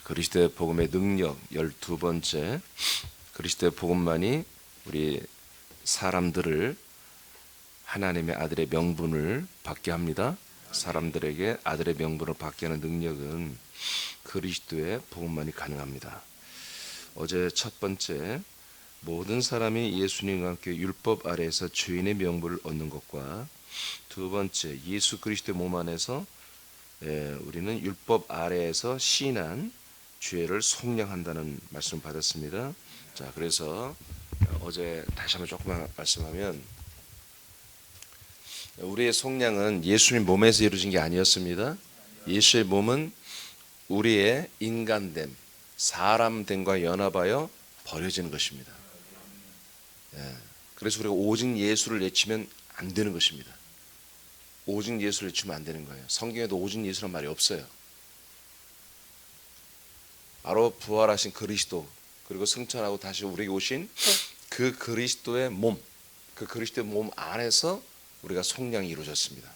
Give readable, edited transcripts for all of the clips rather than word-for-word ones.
그리스도의 복음의 능력 12번째. 그리스도의 복음만이 우리 사람들을 하나님의 아들의 명분을 받게 합니다. 사람들에게 아들의 명분을 받게 하는 능력은 그리스도의 복음만이 가능합니다. 어제 첫 번째, 모든 사람이 예수님과 함께 율법 아래에서 죄인의 명분을 얻는 것과, 두 번째, 예수 그리스도의 몸 안에서 우리는 율법 아래에서 시인한 죄를 속량한다는 말씀을 받았습니다. 자, 그래서 어제 다시 한번 조금만 말씀하면, 우리의 속량은 예수님 몸에서 이루어진 게 아니었습니다. 예수의 몸은 우리의 인간됨, 사람됨과 연합하여 버려지는 것입니다. 그래서 우리가 오직 예수를 외치면 안 되는 것입니다. 오직 예수를 외치면 안 되는 거예요. 성경에도 오직 예수란 말이 없어요. 바로 부활하신 그리스도, 그리고 승천하고 다시 우리에게 오신 그 그리스도의 몸, 그 그리스도의 몸 안에서 우리가 속량이 이루어졌습니다.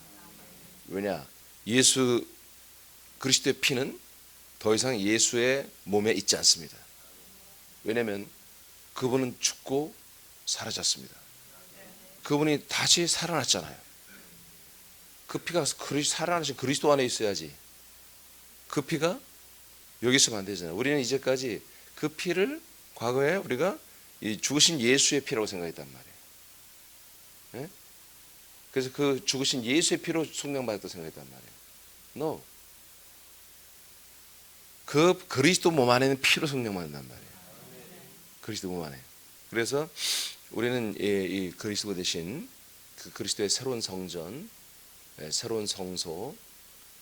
왜냐? 예수 그리스도의 피는 더 이상 예수의 몸에 있지 않습니다. 왜냐하면 그분은 죽고 사라졌습니다. 그분이 다시 살아났잖아요. 그 피가 살아나신 그리스도 안에 있어야지. 그 피가 여기 있으면 안 되잖아요. 우리는 이제까지 그 피를 과거에 우리가 이 죽으신 예수의 피라고 생각했단 말이에요. 네? 그래서 그 죽으신 예수의 피로 속량받았다고 생각했단 말이에요. No. 그 그리스도 몸 안에는 피로 속량받는단 말이에요. 그리스도 몸 안에. 그래서 우리는 이 그리스도 대신 그 그리스도의 새로운 성전, 새로운 성소,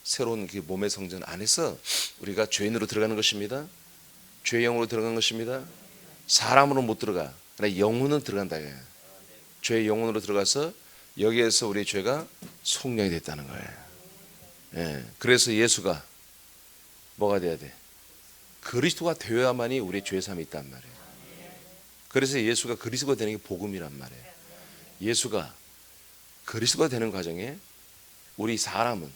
새로운 그 몸의 성전 안에서 우리가 죄인으로 들어가는 것입니다. 죄의 영으로 들어가는 것입니다. 사람으로 못 들어가. 그러나 영혼은 들어간다. 죄의 영혼으로 들어가서 여기에서 우리의 죄가 속량이 됐다는 거예요. 그래서 예수가 뭐가 돼야 돼? 그리스도가 되어야만이 우리의 죄사함이 있단 말이에요. 그래서 예수가 그리스도가 되는 게 복음이란 말이에요. 예수가 그리스도가 되는 과정에 우리 사람은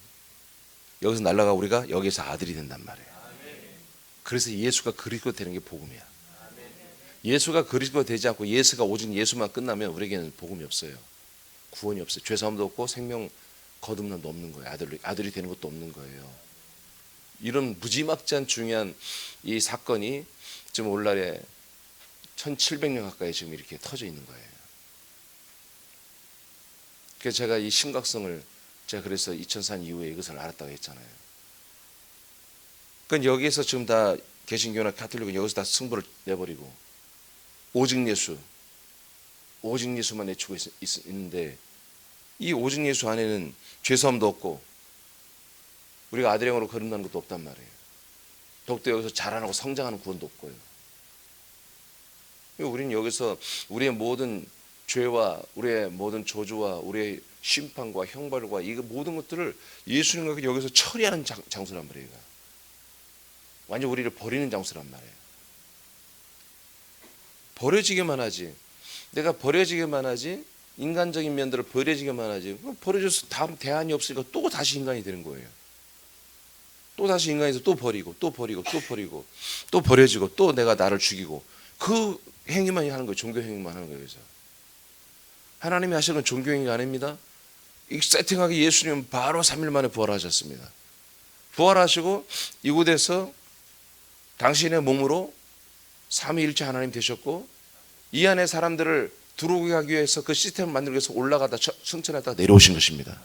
여기서 날아가 우리가 여기서 아들이 된단 말이에요. 그래서 예수가 그리스도가 되는 게 복음이야. 예수가 그리스도가 되지 않고 예수가 오직 예수만 끝나면 우리에게는 복음이 없어요. 구원이 없어요. 죄사함도 없고 생명 거듭남도 없는 거예요. 아들이 되는 것도 없는 거예요. 이런 무지막지한 중요한 이 사건이 지금 오늘날에 1700년 가까이 지금 이렇게 터져 있는 거예요. 그래서 제가 이 심각성을 제가 그래서 2004년 이후에 이것을 알았다고 했잖아요. 그러니까 여기에서 지금 다 개신교나 가톨릭은 여기서 다 승부를 내버리고 오직 예수만 내치고 있는데, 이 오직 예수 안에는 죄사함도 없고 우리가 아들의 영으로 거듭나는 것도 없단 말이에요. 더욱더 여기서 자라나고 성장하는 구원도 없고요. 우리는 여기서 우리의 모든 죄와 우리의 모든 저주와 우리의 심판과 형벌과 이 모든 것들을 예수님과 여기서 처리하는 장소란 말이에요. 완전 우리를 버리는 장소란 말이에요. 버려지게만 하지. 내가 버려지게만 하지. 인간적인 면들을 버려지게만 하지. 버려져서 다음 대안이 없으니까 또 다시 인간이 되는 거예요. 또 다시 인간에서 또 버리고 또 버리고 또 버리고 또 버려지고 또 내가 나를 죽이고, 그 행위만 하는 거예요. 종교 행위만 하는 거예요. 그래서 하나님이 하시는 건 종교 행위가 아닙니다. 세팅하게 예수님은 바로 3일 만에 부활하셨습니다. 부활하시고 이곳에서 당신의 몸으로 삼위일체 하나님 되셨고, 이 안에 사람들을 들어오게 하기 위해서 그 시스템을 만들기 위해서 올라가다 승천했다가 내려오신 것입니다.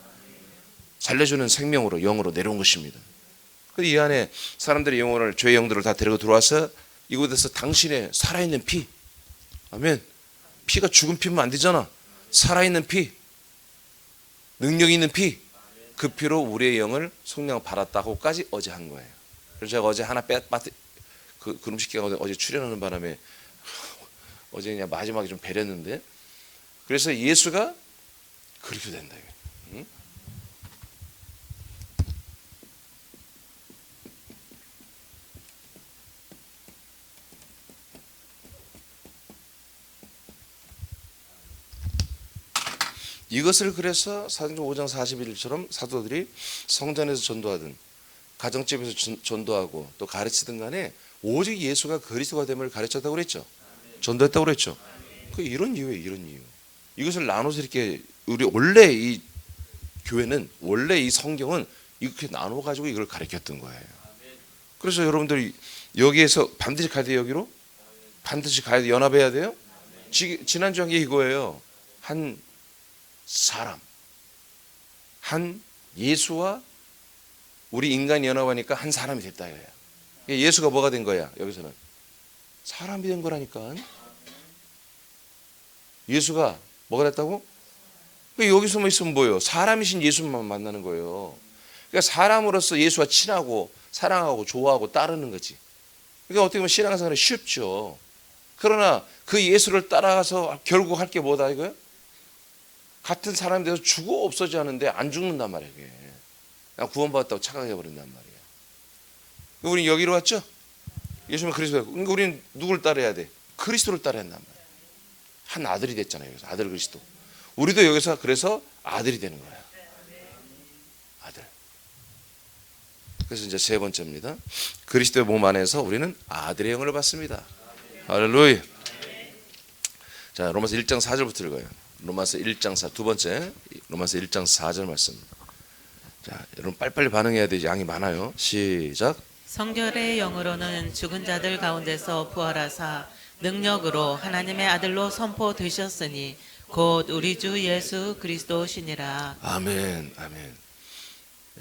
살려주는 생명으로 영으로 내려온 것입니다. 이 안에 사람들의 영혼을, 죄의 영들을 다 데리고 들어와서 이곳에서 당신의 살아있는 피, 아멘. 피가 죽은 피면 안 되잖아. 살아있는 피, 능력 있는 피, 그 피로 우리의 영을 속량 받았다고까지 어제 한 거예요. 그래서 제가 어제 하나 그 음식회가 어제 출연하는 바람에 어제 그냥 마지막에 좀 배렸는데, 그래서 예수가 그렇게 된다. 응? 이것을 그래서 사도행전 5장 41절처럼 사도들이 성전에서 전도하든 가정집에서 전도하고 또 가르치든 간에 오직 예수가 그리스도가 됨을 가르쳤다고 그랬죠. 전도했다고 그랬죠. 그 이런 이유예요. 이런 이유. 이것을 나눠서 이렇게 우리 원래 이 교회는 원래 이 성경은 이렇게 나눠 가지고 이걸 가르쳤던 거예요. 그래서 여러분들이 여기에서 반드시 가야 돼요. 여기로 반드시 가야 돼. 연합해야 돼요. 지난주 한 게 이거예요. 한 사람, 한 예수와 우리 인간이 연합하니까 한 사람이 됐다 이거야. 예수가 뭐가 된 거야? 여기서는 사람이 된 거라니까. 예수가 뭐가 됐다고? 여기서만 있으면 뭐예요? 사람이신 예수만 만나는 거예요. 그러니까 사람으로서 예수와 친하고 사랑하고 좋아하고 따르는 거지. 그러니까 어떻게 보면 신앙생활이 쉽죠. 그러나 그 예수를 따라가서 결국 할 게 뭐다 이거요? 같은 사람이 돼서 죽어 없어지 않는데 안 죽는단 말이에요. 그냥 구원받았다고 착각해 버린단 말이에요. 우리는 여기로 왔죠? 예수는 그리스도예요. 그러니까 우리는 누굴 따라야 돼? 그리스도를 따라야 한단 말이에요. 한 아들이 됐잖아요. 여기서 아들 그리스도. 우리도 여기서 그래서 아들이 되는 거예요. 아들. 그래서 이제 세 번째입니다. 그리스도의 몸 안에서 우리는 아들의 영을 받습니다. 할렐루야. 자, 로마서 1장 4절부터 읽어요. 로마서 1장 4, 두 번째 로마서 1장 4절 말씀. 자, 여러분 빨리빨리 반응해야 되지. 양이 많아요. 시작. 성결의 영으로는 죽은 자들 가운데서 부활하사 능력으로 하나님의 아들로 선포되셨으니 곧 우리 주 예수 그리스도시니라. 아멘. 아멘.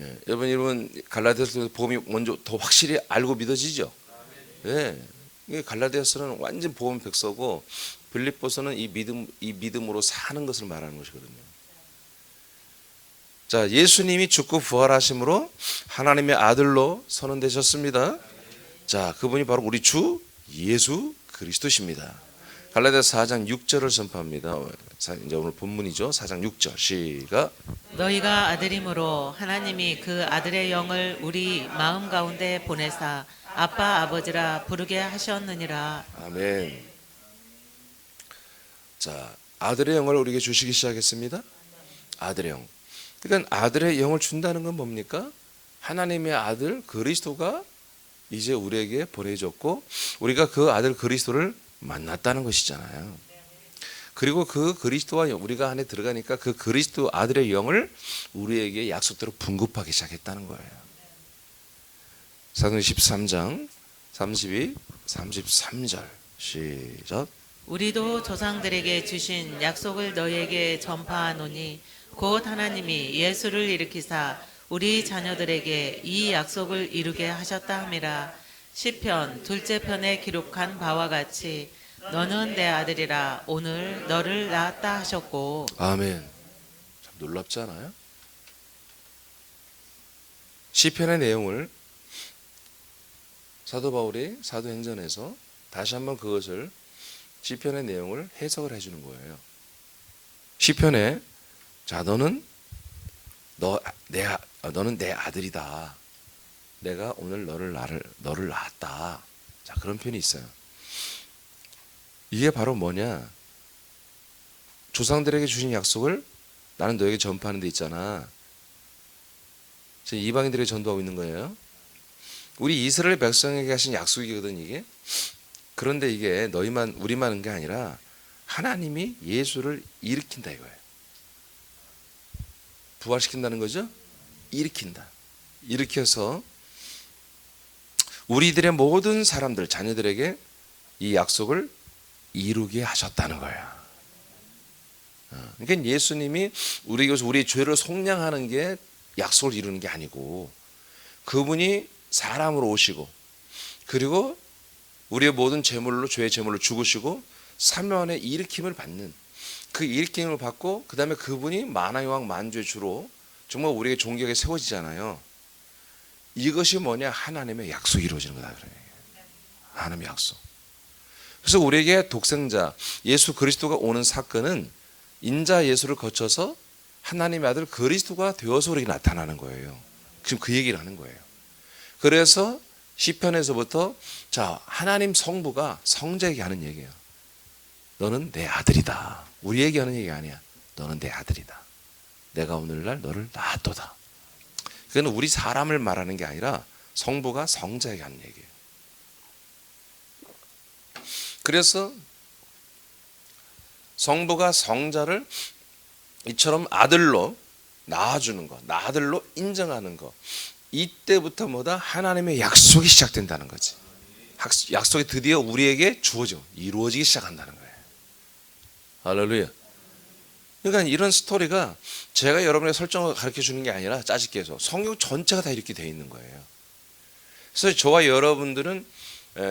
예, 여러분 갈라디아서 복음이 먼저 더 확실히 알고 믿어지죠. 예, 갈라디아서는 완전 복음 백서고 빌립보서는 이 믿음으로 사는 것을 말하는 것이거든요. 자, 예수님이 죽고 부활하심으로 하나님의 아들로 선언되셨습니다. 자, 그분이 바로 우리 주 예수 그리스도십니다. 갈라디아서 4장 6절을 선포합니다. 이제 오늘 본문이죠. 4장 6절 시작. 너희가 아들이므로 하나님이 그 아들의 영을 우리 마음 가운데 보내사 아빠 아버지라 부르게 하셨느니라. 아멘. 자, 아들의 영을 우리에게 주시기 시작했습니다. 아들의 영. 그러니까 아들의 영을 준다는 건 뭡니까? 하나님의 아들 그리스도가 이제 우리에게 보내줬고 우리가 그 아들 그리스도를 만났다는 것이잖아요. 그리고 그 그리스도와 우리가 안에 들어가니까 그 그리스도 아들의 영을 우리에게 약속대로 분급하기 시작했다는 거예요. 사도행 13장 32, 33절 시작. 우리도 조상들에게 주신 약속을 너희에게 전파하노니 곧 하나님이 예수를 일으키사 우리 자녀들에게 이 약속을 이루게 하셨다 함이라. 시편 둘째 편에 기록한 바와 같이 너는 내 아들이라 오늘 너를 낳았다 하셨고. 아멘. 참 놀랍지 않아요? 시편의 내용을 사도 바울이 사도행전에서 다시 한번 그것을 시편의 내용을 해석을 해주는 거예요. 시편에 자 너는 내 아들이다. 내가 오늘 너를 낳았다. 자 그런 표현이 있어요. 이게 바로 뭐냐? 조상들에게 주신 약속을 나는 너에게 전파하는 데 있잖아. 지금 이방인들에게 전도하고 있는 거예요. 우리 이스라엘 백성에게 하신 약속이거든 이게. 그런데 이게 우리만 한 게 아니라 하나님이 예수를 일으킨다 이거예요. 부활시킨다는 거죠. 일으킨다. 일으켜서 우리들의 모든 사람들 자녀들에게 이 약속을 이루게 하셨다는 거예요. 그러니까 예수님이 우리에게서 우리의 죄를 속량하는 게 약속을 이루는 게 아니고 그분이 사람으로 오시고 그리고 우리의 모든 죄의 제물로 죽으시고 3일 만에 일으킴을 받는 그 일으킴을 받고 그 다음에 그분이 만왕의 왕 만주의 주로 정말 우리에게 존귀하게 세워지잖아요. 이것이 뭐냐? 하나님의 약속이 이루어지는 거다. 하나님의 약속. 그래서 우리에게 독생자 예수 그리스도가 오는 사건은 인자 예수를 거쳐서 하나님의 아들 그리스도가 되어서 우리에게 나타나는 거예요. 지금 그 얘기를 하는 거예요. 그래서 시편에서부터 자 하나님 성부가 성자에게 하는 얘기예요. 너는 내 아들이다. 우리에게 하는 얘기가 아니야. 너는 내 아들이다. 내가 오늘날 너를 낳았도다. 그건 우리 사람을 말하는 게 아니라 성부가 성자에게 하는 얘기예요. 그래서 성부가 성자를 이처럼 아들로 낳아주는 것, 아들로 인정하는 것, 이때부터 뭐다? 하나님의 약속이 시작된다는 거지. 약속이 드디어 우리에게 주어져 이루어지기 시작한다는 거예요. 할렐루야. 그러니까 이런 스토리가 제가 여러분에게 설정을 가르쳐 주는 게 아니라 짜집게 해서 성경 전체가 다 이렇게 되어 있는 거예요. 그래서 저와 여러분들은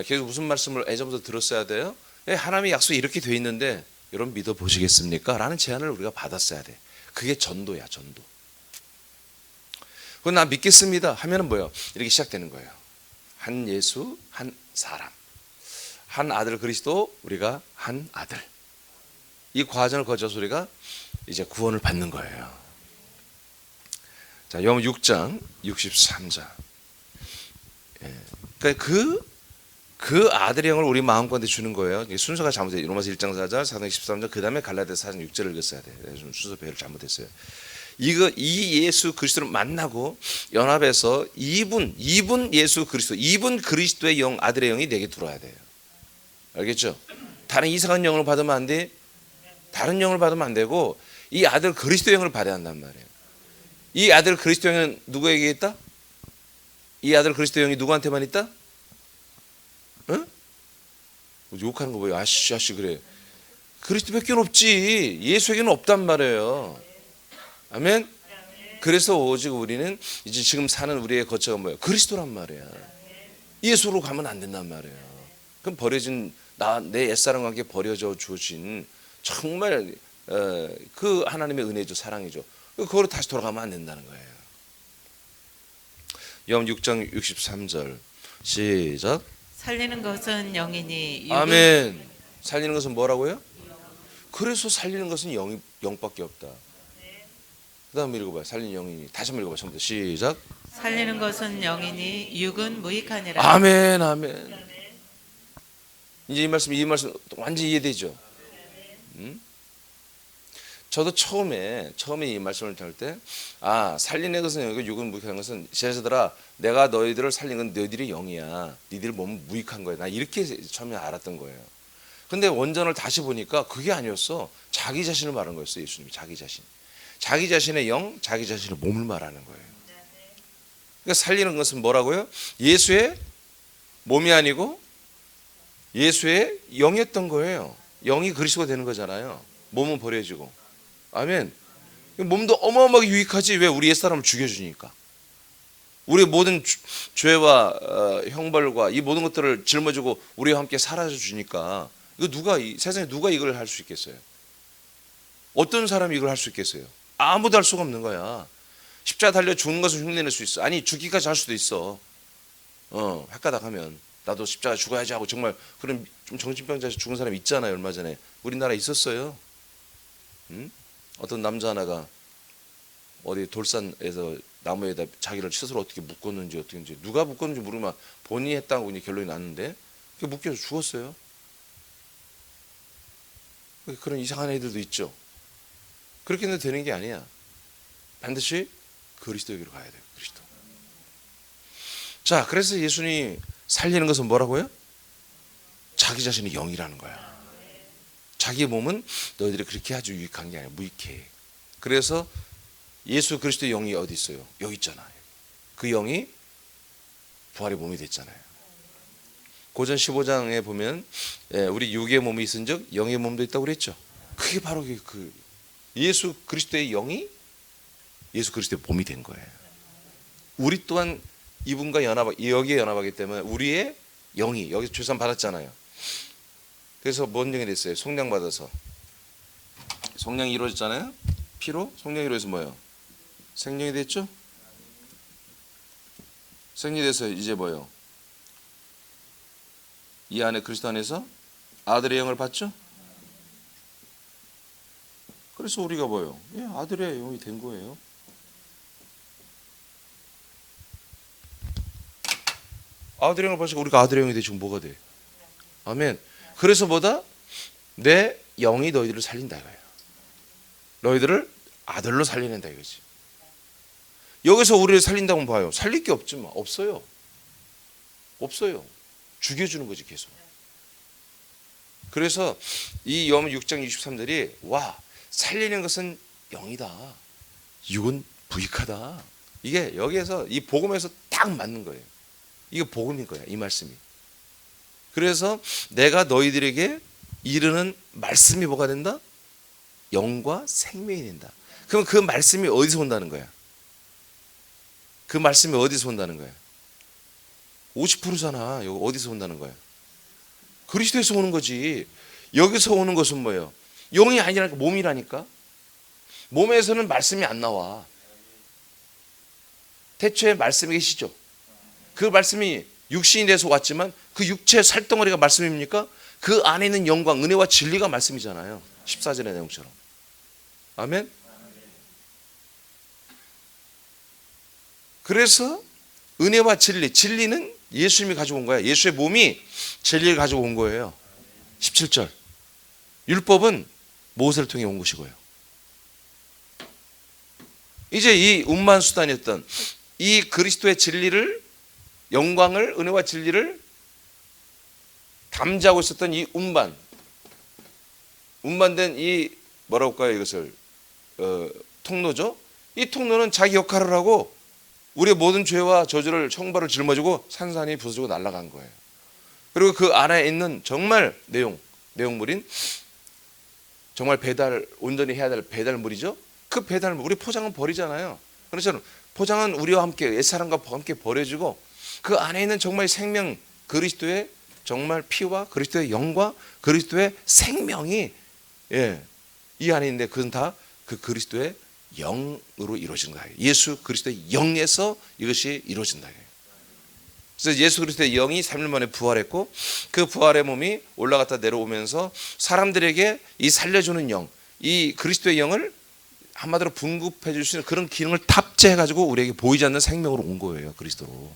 계속 무슨 말씀을 예전부터 들었어야 돼요? 하나님의 약속이 이렇게 되어 있는데 여러분 믿어보시겠습니까? 라는 제안을 우리가 받았어야 돼. 그게 전도야, 전도. 그건 나 믿겠습니다 하면은 뭐예요? 이렇게 시작되는 거예요. 한 예수, 한 사람, 한 아들 그리스도, 우리가 한 아들. 이 과정을 거쳐서 우리가 이제 구원을 받는 거예요. 자, 요한 6장 63절. 그러니까 그 아들의 영을 우리 마음 가운데 주는 거예요. 순서가 잘못돼요. 로마서 1장 4절, 사도행 13절, 그 다음에 갈라디아서 4장 6절을 읽었어야 돼요. 좀 순서 배열을 잘못했어요. 이 예수 그리스도를 만나고 연합해서 이분 예수 그리스도, 이분 그리스도의 영, 아들의 영이 내게 들어와야 돼요. 알겠죠? 다른 이상한 영을 받으면 안 돼. 다른 영을 받으면 안 되고 이 아들 그리스도의 영을 받아야 한단 말이에요. 이 아들 그리스도의 영은 누구에게 있다? 이 아들 그리스도의 영이 누구한테만 있다? 응? 욕하는 거 뭐예요? 아씨 그래. 그리스도밖에 없지. 예수에게는 없단 말이에요. 아멘. 그래서 오직 우리는 이제 지금 사는 우리의 거처가 뭐예요? 그리스도란 말이야. 예수로 가면 안 된단 말이에요. 그럼 버려진 내 옛사람과 함께 버려져 주신 정말 그 하나님의 은혜죠, 사랑이죠. 그거로 다시 돌아가면 안 된다는 거예요. 요한 6장 63절 시작. 살리는 것은 영이니 육은 아멘. 살리는 것은 뭐라고요? 그래서 살리는 것은 영밖에 없다. 그 다음 읽어봐요. 살리는 영이니. 다시 한번 읽어봐요. 처음부터 시작. 살리는 것은 영이니 육은 무익하니라. 아멘, 아멘. 이제 이 말씀 완전히 이해되죠? 저도 처음에 이 말씀을 할 때, 살리는 것은 영이고 육은 무익한 것은, 제자들아, 내가 너희들을 살린 건 너희들이 영이야. 너희들 몸은 무익한 거야. 나 이렇게 처음에 알았던 거예요. 근데 원전을 다시 보니까 그게 아니었어. 자기 자신을 말한 거였어. 예수님이 자기 자신의 영, 자기 자신의 몸을 말하는 거예요. 그러니까 살리는 것은 뭐라고요? 예수의 몸이 아니고 예수의 영이었던 거예요. 영이 그리스도가 되는 거잖아요. 몸은 버려지고. 아멘. 몸도 어마어마하게 유익하지. 왜? 우리 옛사람을 죽여주니까. 우리의 모든 죄와 형벌과 이 모든 것들을 짊어지고 우리와 함께 사라져 주니까, 이거 세상에 누가 이걸 할 수 있겠어요? 어떤 사람이 이걸 할 수 있겠어요? 아무도 할 수가 없는 거야. 십자가 달려 죽는 것을 흉내낼 수 있어. 아니, 죽기까지 할 수도 있어. 헷가닥 하면 나도 십자가 죽어야지 하고, 정말 그런 좀 정신병자에서 죽은 사람 있잖아요. 얼마 전에 우리나라에 있었어요. 어떤 남자 하나가 어디 돌산에서 나무에다 자기를 스스로 어떻게 묶었는지 어떻게인지, 누가 묶었는지 모르면 본인이 했다고 이제 결론이 났는데 그게 묶여서 죽었어요. 그런 이상한 애들도 있죠. 그렇게 해도 되는 게 아니야. 반드시 그리스도에게로 가야 돼요. 그리스도. 자, 그래서 예수님이 살리는 것은 뭐라고요? 자기 자신이 영이라는 거야. 자기 몸은 너희들이 그렇게 아주 유익한 게 아니라 무익해. 그래서 예수 그리스도의 영이 어디 있어요? 여기 있잖아요. 그 영이 부활의 몸이 됐잖아요. 고전 15장에 보면 우리 육의 몸이 있은즉 영의 몸도 있다고 그랬죠. 그게 바로 그 예수 그리스도의 영이 예수 그리스도의 몸이 된 거예요. 우리 또한 이분과 여기에 연합하기 때문에 우리의 영이 여기서 죄산 받았잖아요. 그래서 뭔 영이 됐어요? 성령 받아서. 성령이 이루어졌잖아요. 피로 성령이 이루어져서 뭐예요? 생명이 됐죠? 생명이 돼서 이제 뭐예요? 이 안에 그리스도 안에서 아들의 영을 받죠? 그래서 우리가 뭐예요? 아들의 영이 된 거예요. 아들의 영을 받으니까 우리가 아들의 영이 되지 뭐가 돼? 아멘. 그래서 뭐다? 내 영이 너희들을 살린다 이거예요. 너희들을 아들로 살려낸다 이거지. 여기서 우리를 살린다고 봐요. 살릴 게 없지 뭐. 없어요. 없어요. 죽여주는 거지 계속. 그래서 이 요한 6장 63절이 와, 살리는 것은 영이다, 육은 부익하다. 이게 여기에서 이 복음에서 딱 맞는 거예요. 이게 복음인 거야, 이 말씀이. 그래서 내가 너희들에게 이르는 말씀이 뭐가 된다? 영과 생명이 된다. 그럼 그 말씀이 어디서 온다는 거야? 그 말씀이 어디서 온다는 거야? 50%잖아. 여기 어디서 온다는 거야? 그리스도에서 오는 거지. 여기서 오는 것은 뭐예요? 영이 아니라니까, 몸이라니까. 몸에서는 말씀이 안 나와. 태초에 말씀이 계시죠. 그 말씀이 육신이 돼서 왔지만 그 육체의 살덩어리가 말씀입니까? 그 안에 있는 영광, 은혜와 진리가 말씀이잖아요. 14절의 내용처럼. 아멘. 그래서 은혜와 진리, 진리는 예수님이 가지고 온 거야. 예수의 몸이 진리를 가지고 온 거예요. 17절. 율법은 모세를 통해 온 것이고요. 이제 이 운만수단이었던 이 그리스도의 진리를, 영광을, 은혜와 진리를 담자고 있었던 이 운반된 이 뭐라고 할까요? 이것을 통로죠. 이 통로는 자기 역할을 하고 우리의 모든 죄와 저주를, 형벌을 짊어지고 산산이 부서지고 날아간 거예요. 그리고 그 안에 있는 정말 내용물인 정말 온전히 해야 될 배달물이죠. 그 배달물, 우리 포장은 버리잖아요. 그렇죠. 포장은 우리와 함께, 옛사람과 함께 버려지고 그 안에 있는 정말 생명, 그리스도의 정말 피와 그리스도의 영과 그리스도의 생명이 이 안에 있는데 그건 다 그 그리스도의 영으로 이루어지는 거예요. 예수 그리스도의 영에서 이것이 이루어진다. 그래서 예수 그리스도의 영이 3일 만에 부활했고 그 부활의 몸이 올라갔다 내려오면서 사람들에게 이 살려주는 영, 이 그리스도의 영을 한마디로 분급해 줄 수 있는 그런 기능을 탑재해 가지고 우리에게 보이지 않는 생명으로 온 거예요. 그리스도로.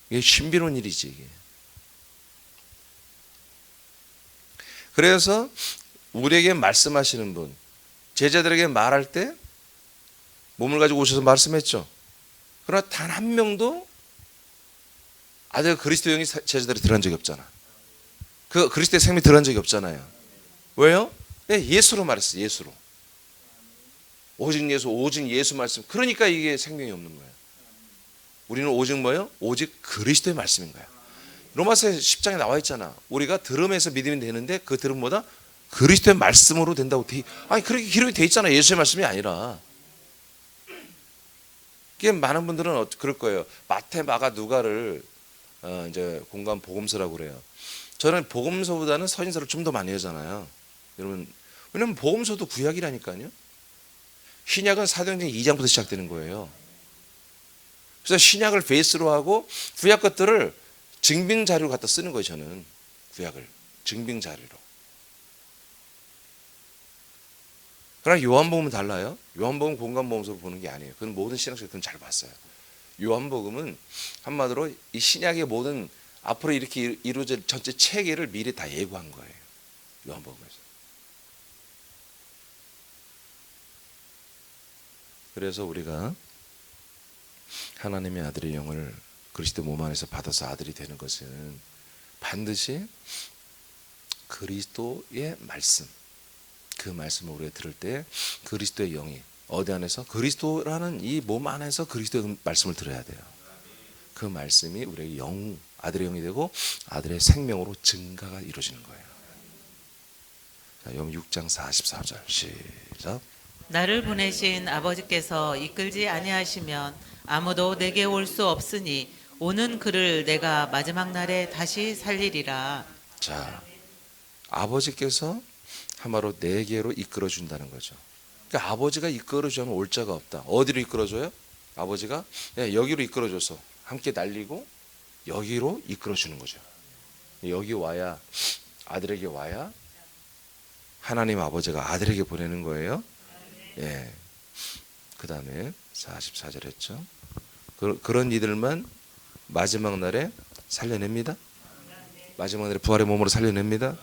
이게 신비로운 일이지 이게. 그래서 우리에게 말씀하시는 분, 제자들에게 말할 때 몸을 가지고 오셔서 말씀했죠. 그러나 단 한 명도 아직 그리스도 영이 제자들이 들어간 적이 없잖아. 그 그리스도의 생명이 들어간 적이 없잖아요. 왜요? 예수로 말했어요. 예수로. 오직 예수 말씀. 그러니까 이게 생명이 없는 거예요. 우리는 오직 뭐예요? 오직 그리스도의 말씀인 거야. 로마서 10장에 나와 있잖아. 우리가 들음에서 믿음이 되는데 그 들음보다 그리스도의 말씀으로 된다고 아니 그렇게 기록이 돼 있잖아. 예수의 말씀이 아니라. 이게 많은 분들은 그럴 거예요. 마태, 마가, 누가를 이제 공간 복음서라고 그래요. 저는 복음서보다는 서신서를 좀 더 많이 하잖아요. 여러분, 왜냐면 복음서도 구약이라니까요. 신약은 사도행전 2장부터 시작되는 거예요. 그래서 신약을 베이스로 하고 구약 것들을 증빙 자료로 갖다 쓰는 거예요. 저는 구약을 증빙 자료로. 그러나 요한복음은 달라요. 요한복음 공간복음서로 보는 게 아니에요. 그건 모든 신학자들은 그건 잘 봤어요. 요한복음은 한마디로 이 신약의 모든 앞으로 이렇게 이루어질 전체 체계를 미리 다 예고한 거예요. 요한복음에서. 그래서 우리가 하나님의 아들의 영을 그리스도 몸 안에서 받아서 아들이 되는 것은 반드시 그리스도의 말씀, 그 말씀을 우리가 들을 때 그리스도의 영이 어디 안에서? 그리스도라는 이 몸 안에서 그리스도의 말씀을 들어야 돼요. 그 말씀이 우리의 아들의 영이 되고 아들의 생명으로 증가가 이루어지는 거예요. 자, 요한 6장 44절 시작. 나를 보내신 아버지께서 이끌지 아니하시면 아무도 내게 올 수 없으니 오는 그를 내가 마지막 날에 다시 살리리라. 자, 아버지께서 한마로 내게로 이끌어 준다는 거죠. 그러니까 아버지가 이끌어 주면 올 자가 없다. 어디로 이끌어 줘요? 아버지가 여기로 이끌어 줘서 함께 날리고 여기로 이끌어 주는 거죠. 여기 와야, 아들에게 와야 하나님 아버지가 아들에게 보내는 거예요. 예. 그 다음에 44절 했죠. 그런 이들만 마지막 날에 살려냅니다. 마지막 날에 부활의 몸으로 살려냅니다.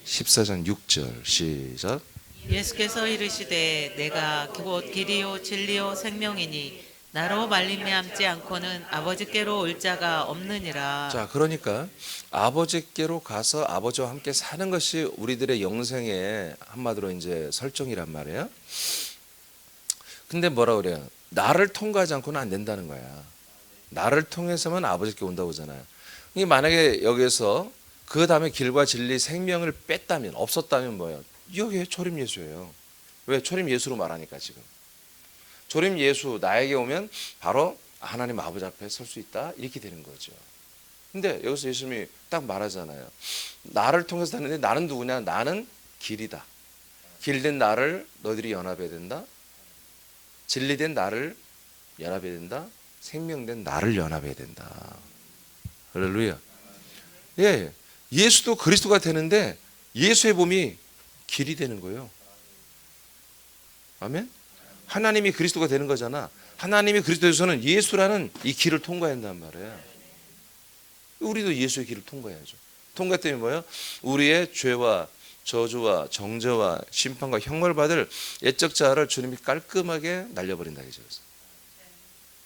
14장 6절 시작. 예수께서 이르시되 내가 곧 길이요 진리요 생명이니 나로 말미암지 않고는 아버지께로 올 자가 없느니라. 자, 그러니까 아버지께로 가서 아버지와 함께 사는 것이 우리들의 영생의 한마디로 이제 설정이란 말이에요. 근데 뭐라 그래요? 나를 통과하지 않고는 안 된다는 거야. 나를 통해서만 아버지께 온다고 하잖아요. 이게 만약에 여기서 그 다음에 길과 진리 생명을 뺐다면, 없었다면 뭐예요? 여기 초림 예수예요. 왜? 초림 예수로 말하니까 지금. 초림 예수 나에게 오면 바로 하나님 아버지 앞에 설 수 있다 이렇게 되는 거죠. 근데 여기서 예수님이 딱 말하잖아요. 나를 통해서 다니는데 나는 누구냐? 나는 길이다. 길된 나를 너희들이 연합해야 된다. 진리된 나를 연합해야 된다. 생명된 나를 연합해야 된다. 할렐루야. 예, 예수도 그리스도가 되는데 예수의 몸이 길이 되는 거예요. 아멘. 하나님이 그리스도가 되는 거잖아. 하나님이 그리스도에서는 예수라는 이 길을 통과해야 한단 말이에요. 우리도 예수의 길을 통과해야죠. 통과했더니 뭐예요? 우리의 죄와 저주와 정죄와 심판과 형벌 받을 옛적 자를 주님이 깔끔하게 날려버린다 이죠.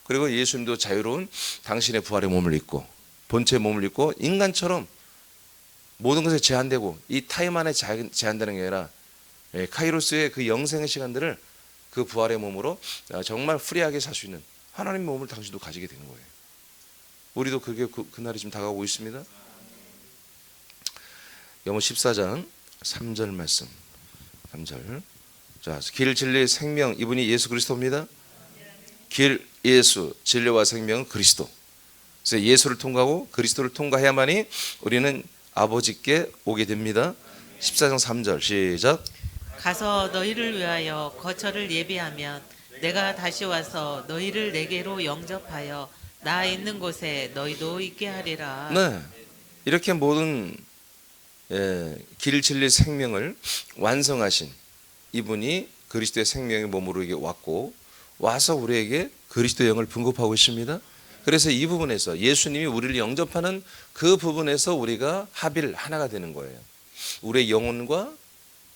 그리고 예수님도 자유로운 당신의 부활의 몸을 입고 본체의 몸을 입고 인간처럼 모든 것에 제한되고 이 타임 안에 제한되는 게 아니라 카이로스의 그 영생의 시간들을 그 부활의 몸으로 정말 프리하게 살 수 있는 하나님의 몸을 당신도 가지게 되는 거예요. 우리도 그게 그날이 지금 다가오고 있습니다. 요한 14장 3절 말씀. 3절. 자, 길 진리 생명 이분이 예수 그리스도입니다. 길 예수 진리와 생명은 그리스도. 그래서 예수를 통과하고 그리스도를 통과해야만이 우리는 아버지께 오게 됩니다. 14장 3절 시작. 가서 너희를 위하여 거처를 예비하면 내가 다시 와서 너희를 내게로 영접하여 나 있는 곳에 너희도 있게 하리라. 네, 이렇게 모든 길 진리 생명을 완성하신 이분이 그리스도의 생명의 몸으로 이게 왔고 와서 우리에게 그리스도의 영을 분급하고 있습니다. 그래서 이 부분에서 예수님이 우리를 영접하는 그 부분에서 우리가 합일 하나가 되는 거예요. 우리의 영혼과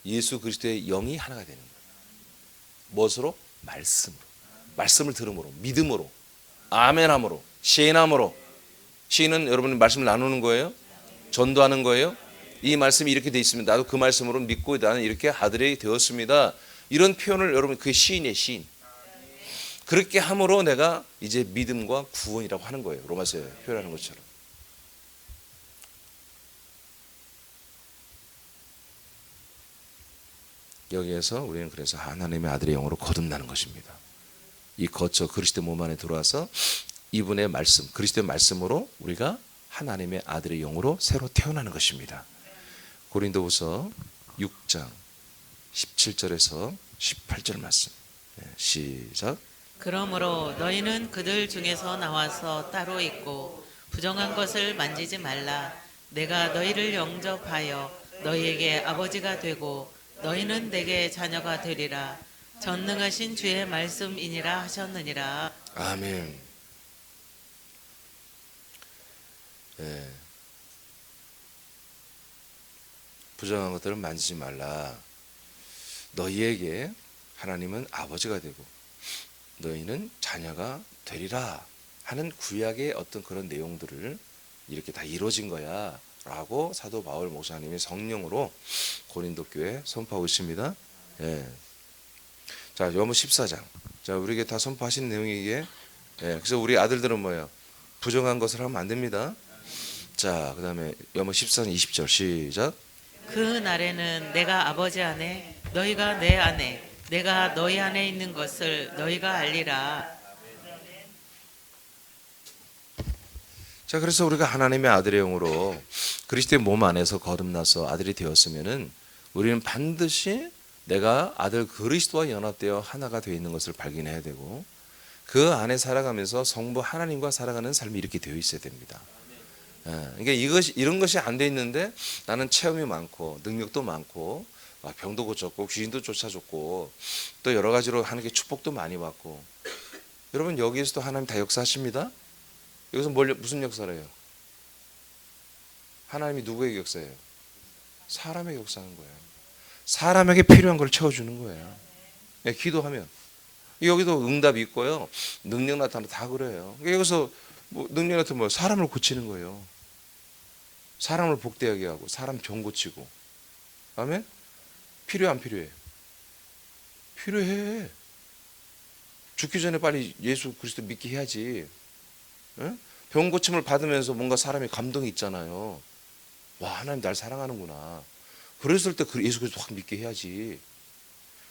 예수 그리스도의 영이 하나가 되는 거예요. 무엇으로? 말씀으로. 말씀을 들음으로, 믿음으로, 아멘함으로, 시인함으로. 시인은 여러분 말씀을 나누는 거예요. 전도하는 거예요. 이 말씀이 이렇게 돼 있으면 나도 그 말씀으로 믿고 나는 이렇게 아들이 되었습니다. 이런 표현을 여러분 그게 시인이에요. 시인. 그렇게 함으로 내가 이제 믿음과 구원이라고 하는 거예요. 로마서에 표현하는 것처럼. 여기에서 우리는 그래서 하나님의 아들의 영으로 거듭나는 것입니다. 이 거처 그리스도 몸 안에 들어와서 이분의 말씀, 그리스도의 말씀으로 우리가 하나님의 아들의 영으로 새로 태어나는 것입니다. 고린도후서 6장 17절에서 18절 말씀. 시작. 그러므로 너희는 그들 중에서 나와서 따로 있고 부정한 것을 만지지 말라. 내가 너희를 영접하여 너희에게 아버지가 되고 너희는 내게 자녀가 되리라. 전능하신 주의 말씀이니라 하셨느니라. 아멘. 부정한 것들을 만지지 말라. 너희에게 하나님은 아버지가 되고 너희는 자녀가 되리라 하는 구약의 어떤 그런 내용들을 이렇게 다 이루어진 거야 라고 사도 바울 목사님이 성령으로 고린도 교회에 선포하고 있습니다. 자, 요한 14장. 자, 우리에게 다 선포하신 내용이 이게. 그래서 우리 아들들은 뭐예요? 부정한 것을 하면 안 됩니다. 자, 그 다음에 요한 14장 20절 시작. 그 날에는 내가 아버지 안에 너희가 내 안에 내가 너희 안에 있는 것을 너희가 알리라. 자, 그래서 우리가 하나님의 아들의 영으로 그리스도의 몸 안에서 거듭나서 아들이 되었으면은 우리는 반드시 내가 아들 그리스도와 연합되어 하나가 되어 있는 것을 발견해야 되고 그 안에 살아가면서 성부 하나님과 살아가는 삶이 이렇게 되어 있어야 됩니다. 그러니까 이런 것이 안 돼 있는데 나는 체험이 많고 능력도 많고 병도 고쳤고 귀신도 쫓아줬고 또 여러 가지로 하나님께 축복도 많이 받고 여러분 여기에서도 하나님 다 역사하십니다. 여기서 무슨 역사를 해요? 하나님이 누구에게 역사해요? 사람에게 역사하는 거예요. 사람에게 필요한 걸 채워주는 거예요. 기도하면 여기도 응답이 있고요. 능력 나타나 다 그래요. 여기서 뭐 능력 나타나 뭐 사람을 고치는 거예요. 사람을 복되게 하고 사람 병 고치고. 아멘. 필요해 안 필요해? 필요해. 죽기 전에 빨리 예수 그리스도 믿게 해야지. 응? 병 고침을 받으면서 뭔가 사람의 감동이 있잖아요. 와, 하나님 날 사랑하는구나. 그랬을 때 예수 그리스도 확 믿게 해야지.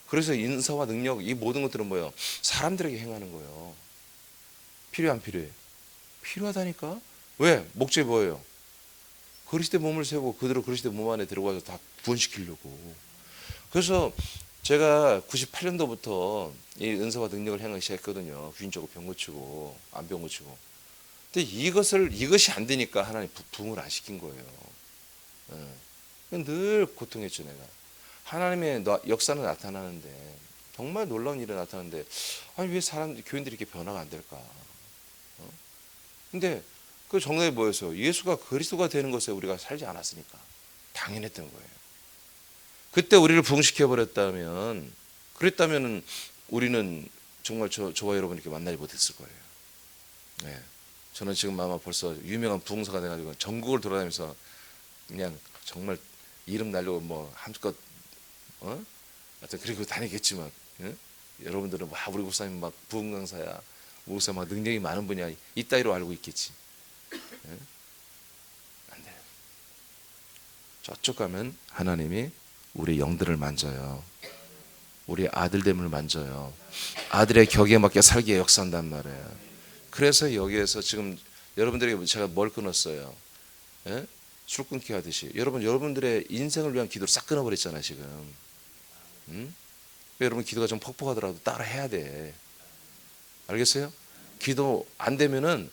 그래서 인사와 능력, 이 모든 것들은 뭐예요? 사람들에게 행하는 거예요. 필요해 안 필요해? 필요하다니까. 왜? 목적이 뭐예요? 그리스도의 몸을 세우고 그대로 그리스도의 몸 안에 들어가서 다 구원시키려고. 그래서 제가 98년도부터 이 은사와 능력을 행하기 시작했거든요. 귀인적으로 병 고치고 안 병 고치고. 근데 이것이 안 되니까 하나님 부흥을 안 시킨 거예요. 늘 고통했죠 내가. 하나님의 역사는 나타나는데 정말 놀라운 일이 나타나는데 아니 왜 교인들이 이렇게 변화가 안 될까? 근데 그 정답이 뭐였어요? 예수가 그리스도가 되는 것에 우리가 살지 않았으니까 당연했던 거예요. 그때 우리를 부흥시켜 버렸다면, 그랬다면 우리는 정말 저와 여러분 이렇게 만나지 못했을 거예요. 네. 저는 지금 아마 벌써 유명한 부흥사가 돼가지고 전국을 돌아다니면서 그냥 정말 이름 날려고 뭐 한껏 하여튼 그리고 다니겠지만, 여러분들은 와 우리 목사님 막 부흥 강사야, 목사 막 능력이 많은 분이야, 이따위로 알고 있겠지. 안 돼요. 저쪽 가면 하나님이 우리 영들을 만져요. 우리 아들됨을 만져요. 아들의 격에 맞게 살게 역사한단 말이에요. 그래서 여기에서 지금 여러분들에게 제가 뭘 끊었어요? 예? 술 끊기 하듯이 여러분들의 인생을 위한 기도를 싹 끊어버렸잖아요 지금. 여러분 기도가 좀 퍽퍽하더라도 따라 해야 돼. 알겠어요? 기도 안 되면은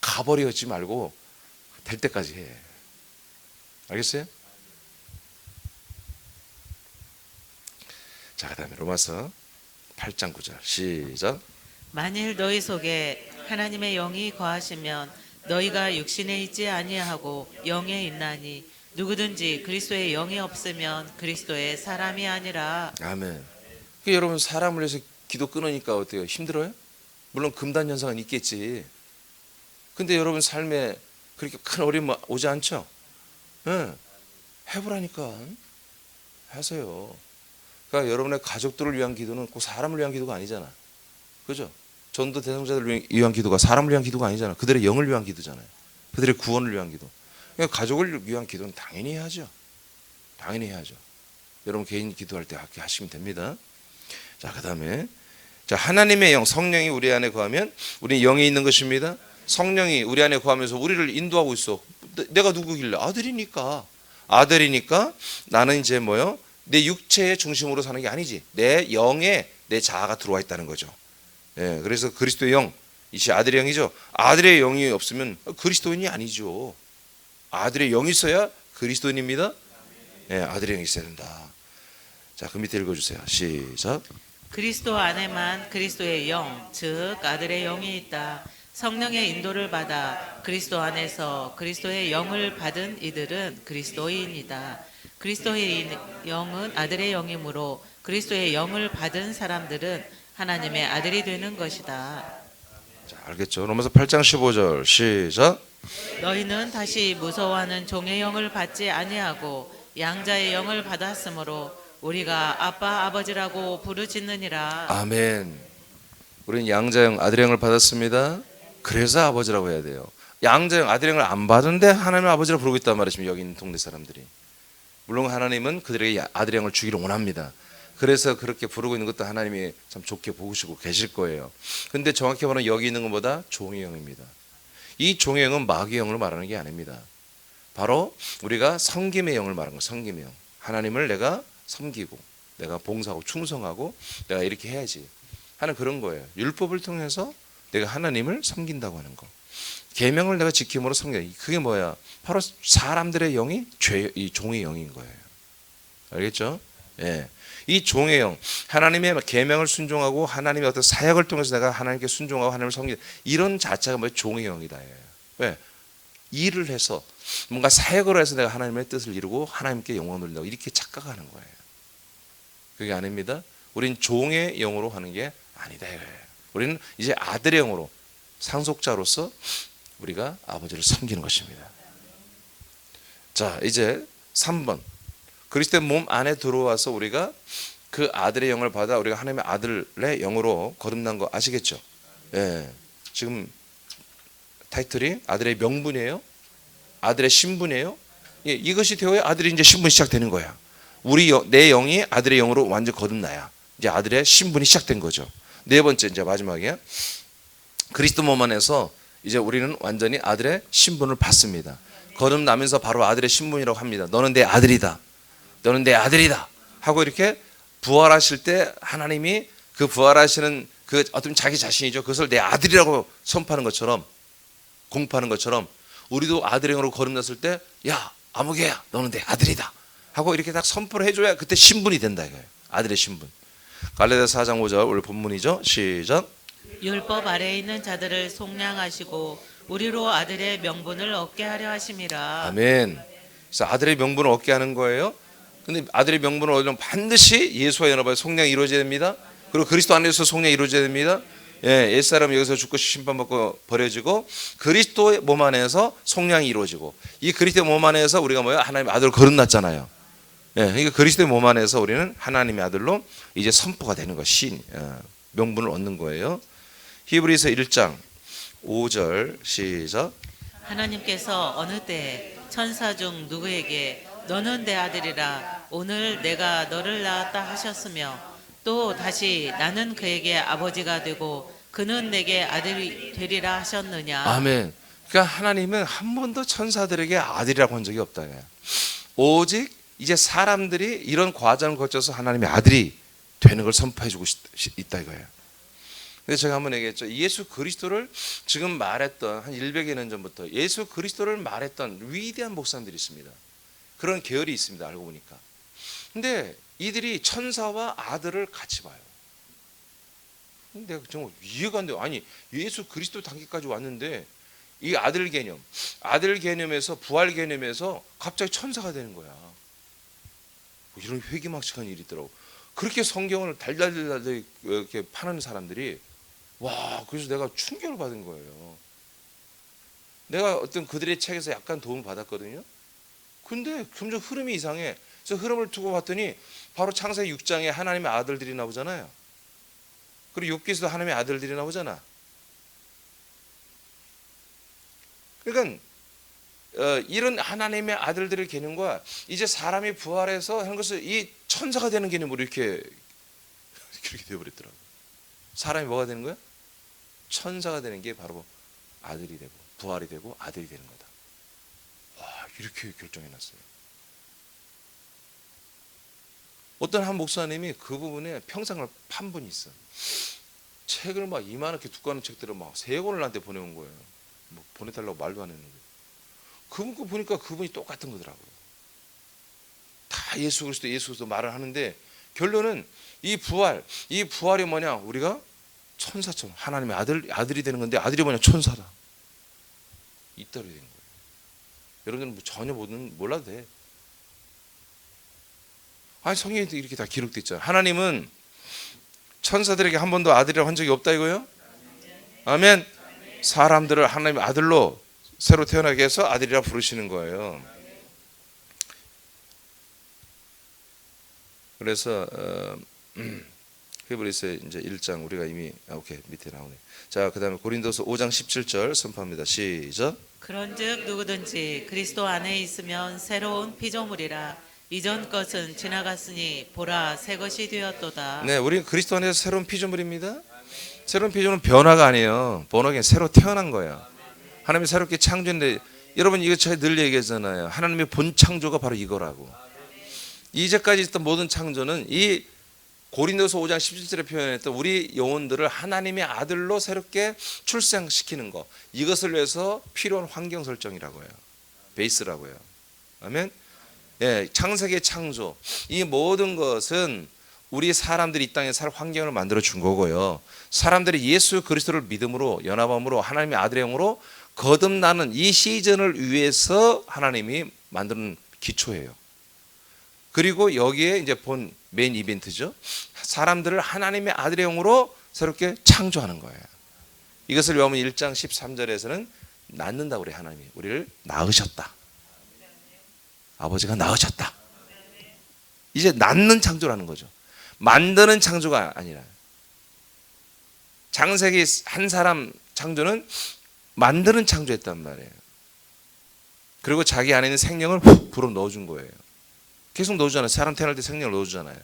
가버리지 말고 될 때까지 해. 알겠어요? 자, 그 다음에 로마서 8장 9절 시작. 만일 너희 속에 하나님의 영이 거하시면 너희가 육신에 있지 아니하고 영에 있나니 누구든지 그리스도의 영이 없으면 그리스도의 사람이 아니라. 아멘. 여러분 사람을 위해서 기도 끊으니까 어때요? 힘들어요? 물론 금단 현상은 있겠지. 근데 여러분 삶에 그렇게 큰 어려움 오지 않죠? 네. 해보라니까. 하세요. 그러니까 여러분의 가족들을 위한 기도는 꼭 사람을 위한 기도가 아니잖아. 그죠? 전도 대상자들을 위한 기도가 사람을 위한 기도가 아니잖아. 그들의 영을 위한 기도잖아요. 그들의 구원을 위한 기도. 그러니까 가족을 위한 기도는 당연히 해야죠. 당연히 해야죠. 여러분 개인 기도할 때 하시면 됩니다. 자, 그 다음에 자, 하나님의 영, 성령이 우리 안에 거하면 우리는 영이 있는 것입니다. 성령이 우리 안에 거하면서 우리를 인도하고 있어. 내가 누구길래? 아들이니까 나는 이제 뭐요? 내 육체의 중심으로 사는 게 아니지. 내 영에 내 자아가 들어와 있다는 거죠. 예, 그래서 그리스도의 영, 이시 아들의 영이죠. 아들의 영이 없으면 그리스도인이 아니죠. 아들의 영이 있어야 그리스도인입니다. 예, 아들의 영이 있어야 된다. 자, 그 밑에 읽어주세요. 시작. 그리스도 안에만 그리스도의 영, 즉 아들의 영이 있다. 성령의 인도를 받아 그리스도 안에서 그리스도의 영을 받은 이들은 그리스도인이다. 그리스도의 영은 아들의 영이므로 그리스도의 영을 받은 사람들은 하나님의 아들이 되는 것이다. 자, 알겠죠? 로마서 8장 15절 시작. 너희는 다시 무서워하는 종의 영을 받지 아니하고 양자의 영을 받았으므로 우리가 아빠 아버지라고 부르짖느니라. 아멘. 우리는 양자영 아들의 영을 받았습니다. 그래서 아버지라고 해야 돼요. 양자영 아들의 영을 안 받은데 하나님의 아버지라고 부르고 있단 말이죠. 여기 있는 동네 사람들이. 물론 하나님은 그들에게 아들의 영을 주기를 원합니다. 그래서 그렇게 부르고 있는 것도 하나님이 참 좋게 보시고 계실 거예요. 근데 정확히 말하면 여기 있는 것보다 종의 영입니다. 이 종의 영은 마귀의 영을 말하는 게 아닙니다. 바로 우리가 섬김의 영을 말하는 거예요. 섬김의 영. 하나님을 내가 섬기고 내가 봉사하고 충성하고 내가 이렇게 해야지 하는 그런 거예요. 율법을 통해서 내가 하나님을 섬긴다고 하는 거. 계명을 내가 지킴으로 섬겨. 그게 뭐야? 바로 사람들의 영이 이 종의 영인 거예요. 알겠죠? 예. 이 종의 영, 하나님의 계명을 순종하고 하나님의 어떤 사역을 통해서 내가 하나님께 순종하고 하나님을 섬기는 이런 자체가 뭐예요? 종의 영이다. 왜? 일을 해서 뭔가 사역을 해서 내가 하나님의 뜻을 이루고 하나님께 영광을 돌린다고 이렇게 착각하는 거예요. 그게 아닙니다. 우린 종의 영으로 하는 게 아니다 이거예요. 우리는 이제 아들의 영으로 상속자로서 우리가 아버지를 섬기는 것입니다. 자, 이제 3번. 그리스도의 몸 안에 들어와서 우리가 그 아들의 영을 받아 우리가 하나님의 아들의 영으로 거듭난 거 아시겠죠? 예. 지금 타이틀이 아들의 명분이에요. 아들의 신분이에요. 예, 이것이 되어야 아들이 이제 신분이 시작되는 거야. 내 영이 아들의 영으로 완전 거듭나야 이제 아들의 신분이 시작된 거죠. 네 번째 이제 마지막에 그리스도 몸 안에서 이제 우리는 완전히 아들의 신분을 받습니다. 거듭나면서 바로 아들의 신분이라고 합니다. 너는 내 아들이다. 너는 내 아들이다. 하고 이렇게 부활하실 때 하나님이 그 부활하시는 그 어떤 자기 자신이죠. 그것을 내 아들이라고 선포하는 것처럼 공포하는 것처럼 우리도 아들의 영으로 거듭났을 때 야 아무개야 너는 내 아들이다 하고 이렇게 딱 선포를 해줘야 그때 신분이 된다 이거예요. 아들의 신분. 갈라디아서 4장 5절 오늘 본문이죠. 시작. 율법 아래에 있는 자들을 속량하시고 우리로 아들의 명분을 얻게 하려 하심이라. 아멘. 그래서 아들의 명분을 얻게 하는 거예요. 근데 아들의 명분을 얻으려면 반드시 예수와 연합하여 속량이 이루어져야 됩니다. 그리고 그리스도 안에서 속량이 이루어져야 됩니다. 예, 옛사람은 여기서 죽고 심판받고 버려지고 그리스도의 몸 안에서 속량이 이루어지고 이 그리스도의 몸 안에서 우리가 뭐야? 하나님의 아들로 거듭났잖아요. 예, 그러니까 그리스도의 몸 안에서 우리는 하나님의 아들로 이제 선포가 되는 것이 명분을 얻는 거예요. 히브리서 1장 5절 시작. 하나님께서 어느 때 천사 중 누구에게 너는 내 아들이라 오늘 내가 너를 낳았다 하셨으며 또 다시 나는 그에게 아버지가 되고 그는 내게 아들이 되리라 하셨느냐. 아멘. 그러니까 하나님은 한 번도 천사들에게 아들이라고 한 적이 없다. 오직 이제 사람들이 이런 과정을 거쳐서 하나님의 아들이 되는 걸 선포해주고 있다 이거예요. 근데 제가 한번 얘기했죠. 예수 그리스도를 지금 말했던 한 100여 년 전부터 예수 그리스도를 말했던 위대한 목사님들이 있습니다. 그런 계열이 있습니다. 알고 보니까. 근데 이들이 천사와 아들을 같이 봐요. 내가 정말 이해가 안 돼요. 아니 예수 그리스도 단계까지 왔는데 이 아들 개념에서 부활 개념에서 갑자기 천사가 되는 거야. 뭐 이런 회기막측한 일이 있더라고. 그렇게 성경을 달달달달 이렇게 파는 사람들이 와, 그래서 내가 충격을 받은 거예요. 내가 어떤 그들의 책에서 약간 도움을 받았거든요. 근데 점점 흐름이 이상해. 그래서 흐름을 두고 봤더니 바로 창세기 6장에 하나님의 아들들이 나오잖아요. 그리고 욥기에서도 하나님의 아들들이 나오잖아. 그러니까 이런 하나님의 아들들의 개념과 이제 사람이 부활해서 하는 것을 이 천사가 되는 개념으로 이렇게 되어버렸더라고요. 사람이 뭐가 되는 거야? 천사가 되는 게 바로 아들이 되고 부활이 되고 아들이 되는 거다. 와, 이렇게 결정해놨어요. 어떤 한 목사님이 그 부분에 평생을 판 분이 있어. 책을 막 이만하게 두꺼운 책들을 막 3권을 나한테 보내온 거예요. 뭐 보내달라고 말도 안 했는데. 그분 거 보니까 그분이 똑같은 거더라고요. 다 예수 그리스도 말을 하는데 결론은 이 부활이 뭐냐? 우리가 천사처럼 하나님의 아들이 되는 건데 아들이 뭐냐? 천사다. 이따로 되는 거예요. 여러분들은 뭐 전혀 몰라도 돼. 아니 성경에도 이렇게 다 기록돼 있잖아요. 하나님은 천사들에게 한 번도 아들이라고 한 적이 없다 이거예요. 아멘. 사람들을 하나님의 아들로 새로 태어나게 해서 아들이라 부르시는 거예요. 그래서 히브리서 이제 1장 우리가 이미 오케이 밑에 나오네. 자, 그다음에 고린도서 5장 17절 선포합니다. 시작. 그런즉 누구든지 그리스도 안에 있으면 새로운 피조물이라 이전 것은 지나갔으니 보라 새 것이 되었도다. 네, 우리 그리스도 안에서 새로운 피조물입니다. 새로운 피조물은 변화가 아니에요. 본어겐 새로 태어난 거예요. 하나님이 새롭게 창조했는데 여러분 이거 제가 늘 얘기하잖아요. 하나님의 본 창조가 바로 이거라고. 이제까지 있던 모든 창조는 이 고린도서 5장 17절에 표현했던 우리 영혼들을 하나님의 아들로 새롭게 출생시키는 것, 이것을 위해서 필요한 환경 설정이라고 해요. 베이스라고 해요. 아멘. 예, 창세기의 창조, 이 모든 것은 우리 사람들이 이 땅에 살 환경을 만들어 준 거고요. 사람들이 예수 그리스도를 믿음으로 연합함으로 하나님의 아들의 영으로 거듭나는 이 시즌을 위해서 하나님이 만드는 기초예요. 그리고 여기에 이제 본 메인 이벤트죠. 사람들을 하나님의 아들의 영으로 새롭게 창조하는 거예요. 이것을 요한복음 1장 13절에서는 낳는다고 그래요. 하나님이 우리를 낳으셨다. 아버지가 낳으셨다. 이제 낳는 창조라는 거죠. 만드는 창조가 아니라. 창세기 한 사람 창조는 만드는 창조했단 말이에요. 그리고 자기 안에 있는 생명을 훅 불어 넣어준 거예요. 계속 넣어주잖아요. 사람 태어날 때 생명을 넣어주잖아요.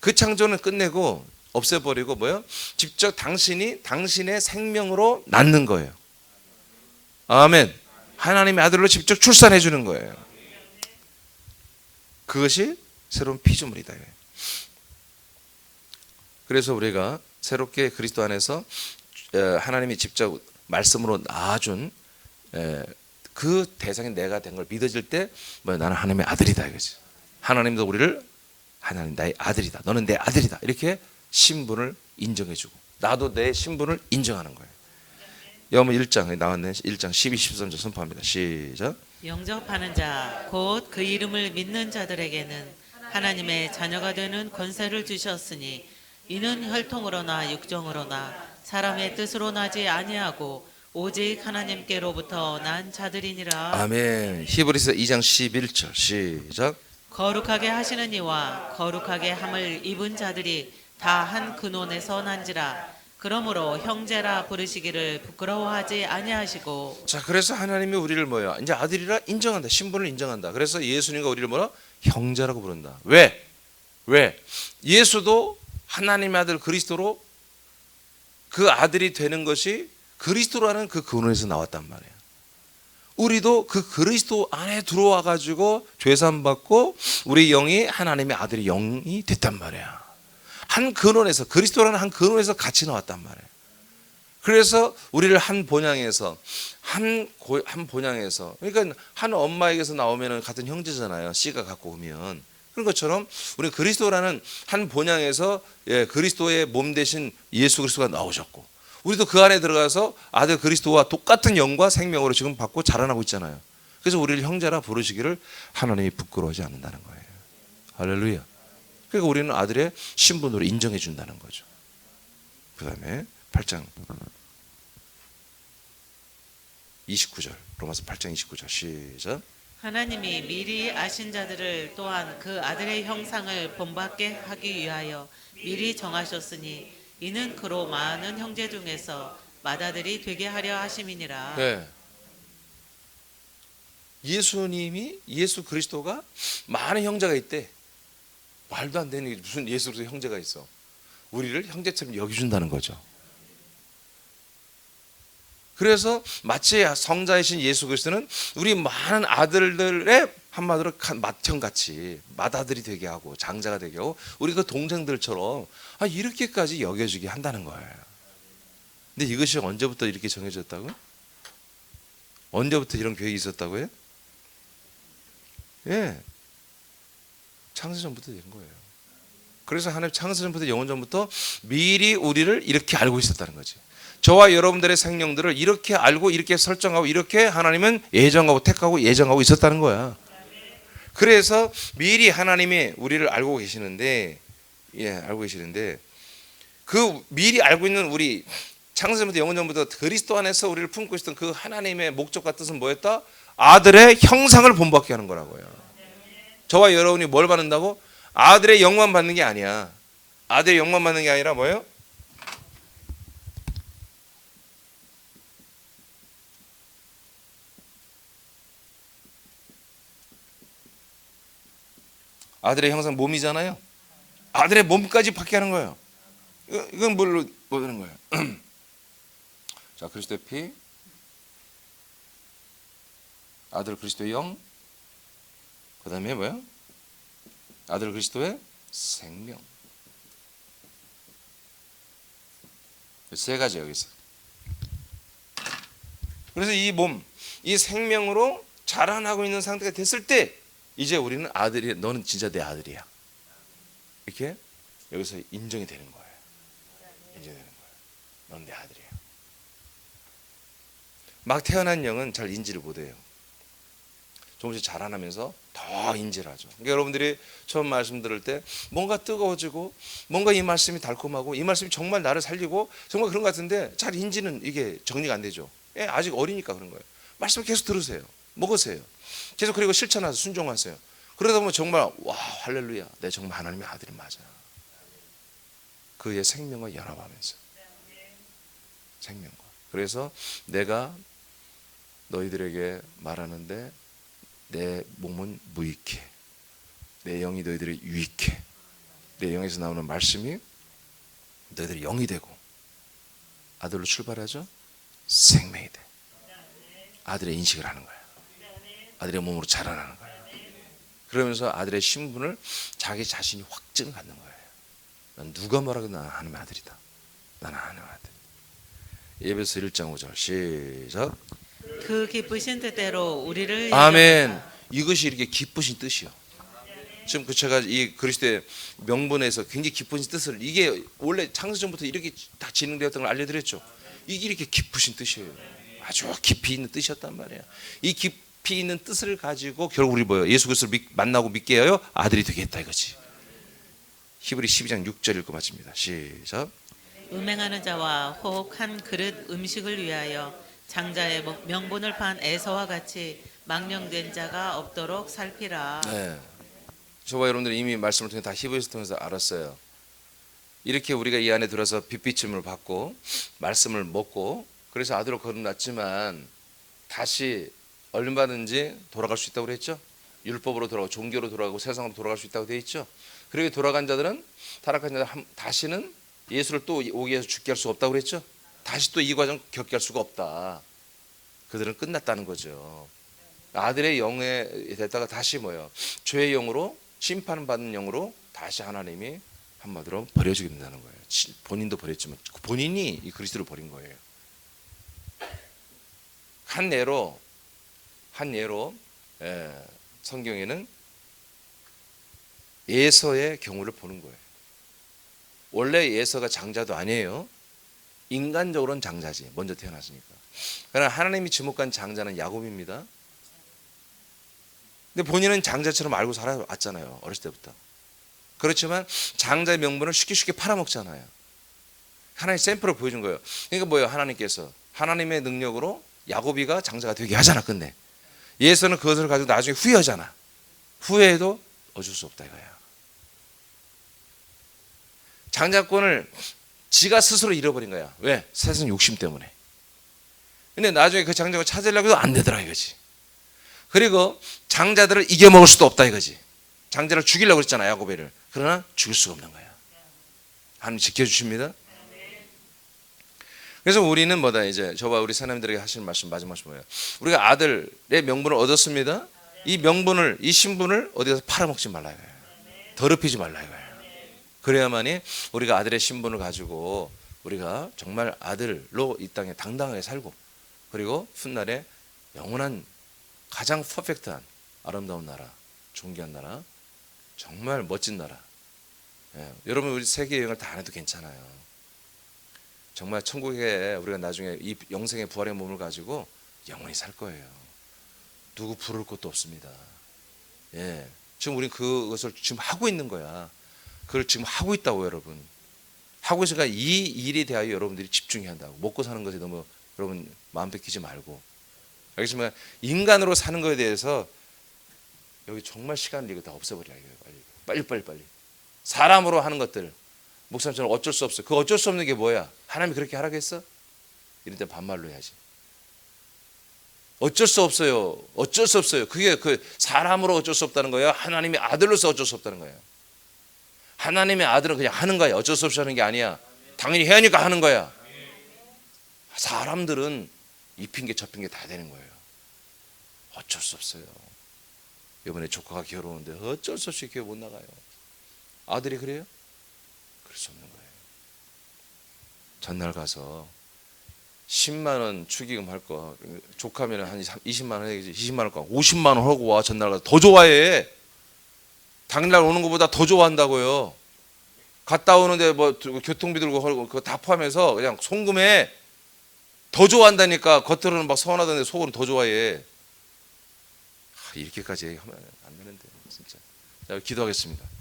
그 창조는 끝내고 없애버리고 뭐요? 직접 당신의 생명으로 낳는 거예요. 아멘. 하나님의 아들로 직접 출산해 주는 거예요. 그것이 새로운 피조물이다. 그래서 우리가 새롭게 그리스도 안에서 하나님이 직접 말씀으로 낳아준 그 대상이 내가 된 걸 믿어질 때 나는 하나님의 아들이다 이거지. 하나님도 우리를 하나님 나의 아들이다. 너는 내 아들이다. 이렇게 신분을 인정해주고 나도 내 신분을 인정하는 거예요. 요한복음 1장에 나왔네. 1장 12, 13절 선포합니다. 시작. 영접하는 자 곧 그 이름을 믿는 자들에게는 하나님의 자녀가 되는 권세를 주셨으니 이는 혈통으로나 육정으로나 사람의 뜻으로 나지 아니하고 오직 하나님께로부터 난 자들이니라. 아멘. 히브리서 2장 11절 시작. 거룩하게 하시는 이와 거룩하게 함을 입은 자들이 다 한 근원에서 난지라. 그러므로 형제라 부르시기를 부끄러워하지 아니하시고. 자, 그래서 하나님이 우리를 뭐야? 이제 아들이라 인정한다. 신분을 인정한다. 그래서 예수님과 우리를 뭐라? 형제라고 부른다. 왜? 예수도 하나님의 아들 그리스도로 그 아들이 되는 것이 그리스도라는 그 근원에서 나왔단 말이에요. 우리도 그 그리스도 안에 들어와 가지고 죄산 받고 우리 영이 하나님의 아들의 영이 됐단 말이야. 한 근원에서 그리스도라는 한 근원에서 같이 나왔단 말이에요. 그래서 우리를 한 본향에서 한 본향에서 그러니까 한 엄마에게서 나오면은 같은 형제잖아요. 씨가 갖고 오면 그런 것처럼 우리 그리스도라는 한 본향에서 그리스도의 몸 대신 예수 그리스도가 나오셨고 우리도 그 안에 들어가서 아들 그리스도와 똑같은 영과 생명으로 지금 받고 자라나고 있잖아요. 그래서 우리를 형제라 부르시기를 하나님이 부끄러워하지 않는다는 거예요. 할렐루야. 그러니까 우리는 아들의 신분으로 인정해 준다는 거죠. 그 다음에 8장 29절 로마서 8장 29절 시작. 하나님이 미리 아신 자들을 또한 그 아들의 형상을 본받게 하기 위하여 미리 정하셨으니 이는 그로 많은 형제 중에서 맏아들이 되게 하려 하심이니라. 네. 예수 그리스도가 많은 형제가 있대. 말도 안 되는 게 무슨 예수 그리스도 형제가 있어. 우리를 형제처럼 여겨준다는 거죠. 그래서 마치 성자이신 예수 그리스도는 우리 많은 아들들의 한마디로 맏형같이 맏아들이 되게 하고 장자가 되게 하고 우리 그 동생들처럼 이렇게까지 여겨주게 한다는 거예요. 근데 이것이 언제부터 이렇게 정해졌다고요? 언제부터 이런 계획이 있었다고요? 예, 창세전부터 된 거예요. 그래서 하나님 창세전부터 영원전부터 미리 우리를 이렇게 알고 있었다는 거지. 저와 여러분들의 생명들을 이렇게 알고 이렇게 설정하고 이렇게 하나님은 예정하고 택하고 예정하고 있었다는 거야. 그래서 미리 하나님이 우리를 알고 계시는데 그 미리 알고 있는 우리 창세전부터 영원전부터 그리스도 안에서 우리를 품고 있었던 그 하나님의 목적과 뜻은 뭐였다? 아들의 형상을 본받게 하는 거라고요. 저와 여러분이 뭘 받는다고? 아들의 영만 받는 게 아니야. 아들의 영만 받는 게 아니라 뭐예요? 아들의 형상 몸이잖아요. 아들의 몸까지 받게 하는 거예요. 이건 뭘로 보는 거예요? 자, 그리스도의 피, 아들 그리스도의 영, 그 다음에 뭐야? 아들 그리스도의 생명. 세 가지 여기서. 그래서 이 몸, 이 생명으로 자라나고 있는 상태가 됐을 때 이제 우리는 아들이, 너는 진짜 내 아들이야. 이렇게 여기서 인정이 되는 거예요. 인정이 되는 거예요. 넌 내 아들이야. 막 태어난 영은 잘 인지를 못해요. 조금씩 자라나면서 더 인지를 하죠. 그러니까 여러분들이 처음 말씀 들을 때 뭔가 뜨거워지고 뭔가 이 말씀이 달콤하고 이 말씀이 정말 나를 살리고 정말 그런 것 같은데 잘 인지는 이게 정리가 안 되죠. 예, 아직 어리니까 그런 거예요. 말씀 계속 들으세요. 먹으세요. 계속 그리고 실천하세요. 순종하세요. 그러다 보면 정말 와 할렐루야, 내 정말 하나님의 아들이 맞아. 그의 생명과 연합하면서 생명과. 그래서 내가 너희들에게 말하는데 내 몸은 무익해, 내 영이 너희들이 유익해. 내 영에서 나오는 말씀이 너희들이 영이 되고 아들로 출발하죠. 생명이 돼. 아들의 인식을 하는 거야. 아들의 몸으로 자라나는 거야. 그러면서 아들의 신분을 자기 자신이 확증을 갖는 거예요. 난 누가 뭐라고 나는 하나님의 아들이다. 나는 하나님의 아들. 에베소 1장 5절 시작. 그 기쁘신 뜻대로 우리를 아멘. 이것이 이렇게 기쁘신 뜻이요. 지금 그 제가 이 그리스도의 명분에서 굉장히 기쁘신 뜻을, 이게 원래 창세 전부터 이렇게 다 진행되었던 걸 알려드렸죠. 이게 이렇게 기쁘신 뜻이에요. 아주 깊이 있는 뜻이었단 말이에요. 이 깊이 있는 뜻을 가지고 결국 우리 뭐예요? 예수 그리스도를 만나고 믿게 하여 아들이 되겠다 이거지. 히브리 12장 6절 읽고 마칩니다. 시작. 음행하는 자와 혹 한 그릇 음식을 위하여 장자의 명분을 판 에서와 같이 망령된 자가 없도록 살피라. 네. 저와 여러분들이 이미 말씀을 통해 다 히브리서 통해서 알았어요. 이렇게 우리가 이 안에 들어서 빛비침을 받고 말씀을 먹고 그래서 아들로 거듭났지만 다시 얼마든지 돌아갈 수 있다고 그랬죠. 율법으로 돌아가고 종교로 돌아가고 세상으로 돌아갈 수 있다고 되어 있죠. 그리고 돌아간 자들은 타락한 자들은 다시는 예수를 또 오게 해서 죽게 할 수 없다고 그랬죠. 다시 또 이 과정 겪게 할 수가 없다. 그들은 끝났다는 거죠. 아들의 영에 됐다가 다시 뭐예요? 죄의 영으로 심판받는 영으로 다시 하나님이 한마디로 버려지게 된다는 거예요. 본인도 버렸지만 본인이 이 그리스도를 버린 거예요. 한 예로 성경에는 예서의 경우를 보는 거예요. 원래 예서가 장자도 아니에요. 인간적으로는 장자지. 먼저 태어났으니까. 그러나 하나님이 지목한 장자는 야곱입니다. 근데 본인은 장자처럼 알고 살아왔잖아요. 어렸을 때부터. 그렇지만 장자의 명분을 쉽게 팔아먹잖아요. 하나님 샘플을 보여준 거예요. 그러니까 뭐예요? 하나님께서 하나님의 능력으로 야곱이가 장자가 되게 하잖아. 끝내 예서는 그것을 가지고 나중에 후회하잖아. 후회해도 어쩔 수 없다 이거야. 장자권을 지가 스스로 잃어버린 거야. 왜? 세상 욕심 때문에. 근데 나중에 그 장자권 찾으려고 해도 안 되더라 이거지. 그리고 장자들을 이겨먹을 수도 없다 이거지. 장자를 죽이려고 그랬잖아 야곱애를. 그러나 죽일 수가 없는 거야. 하나님 지켜주십니다. 그래서 우리는 뭐다 이제 저와 우리 사람들에게 하시는 말씀 마지막 말씀 뭐예요? 우리가 아들의 명분을 얻었습니다. 이 명분을 이 신분을 어디서 팔아먹지 말라 이거예요. 더럽히지 말라 이거예요. 그래야만이 우리가 아들의 신분을 가지고 우리가 정말 아들로 이 땅에 당당하게 살고 그리고 훗날에 영원한 가장 퍼펙트한 아름다운 나라, 존귀한 나라, 정말 멋진 나라. 여러분 우리 세계 여행을 다 안 해도 괜찮아요. 정말 천국에 우리가 나중에 이 영생의 부활의 몸을 가지고 영원히 살 거예요. 누구 부를 것도 없습니다. 지금 우리는 그것을 지금 하고 있는 거야. 그걸 지금 하고 있다고 여러분. 하고 있으니까 이 일에 대하여 여러분들이 집중해야 한다고. 먹고 사는 것에 너무 여러분 마음 뺏기지 말고. 알겠지만 인간으로 사는 것에 대해서 여기 정말 시간을 이거 다 없애버려야 해요. 빨리. 사람으로 하는 것들 목사님처럼 어쩔 수 없어요. 그 어쩔 수 없는 게 뭐야? 하나님이 그렇게 하라겠어? 이럴 때 반말로 해야지. 어쩔 수 없어요. 그게 그 사람으로 어쩔 수 없다는 거예요. 하나님의 아들로서 어쩔 수 없다는 거예요. 하나님의 아들은 그냥 하는 거야. 어쩔 수 없이 하는 게 아니야. 당연히 해야 하니까 하는 거야. 사람들은 이 핑계 저 핑계 다 되는 거예요. 어쩔 수 없어요. 이번에 조카가 결혼하는데 어쩔 수 없이 교회 못 나가요. 아들이 그래요? 그럴 수 없는 거예요. 전날 가서 10만 원 축의금 할 거 조카면 한 20만 원 해야지. 20만 원 거 50만 원 하고 와. 전날 가서 더 좋아해. 당일날 오는 것보다 더 좋아한다고요. 갔다 오는데 뭐 교통비 들고 그거 다 포함해서 그냥 송금해. 더 좋아한다니까. 겉으로는 막 서운하던데 속으로는 더 좋아해. 이렇게까지 하면 안 되는데 진짜. 자, 기도하겠습니다.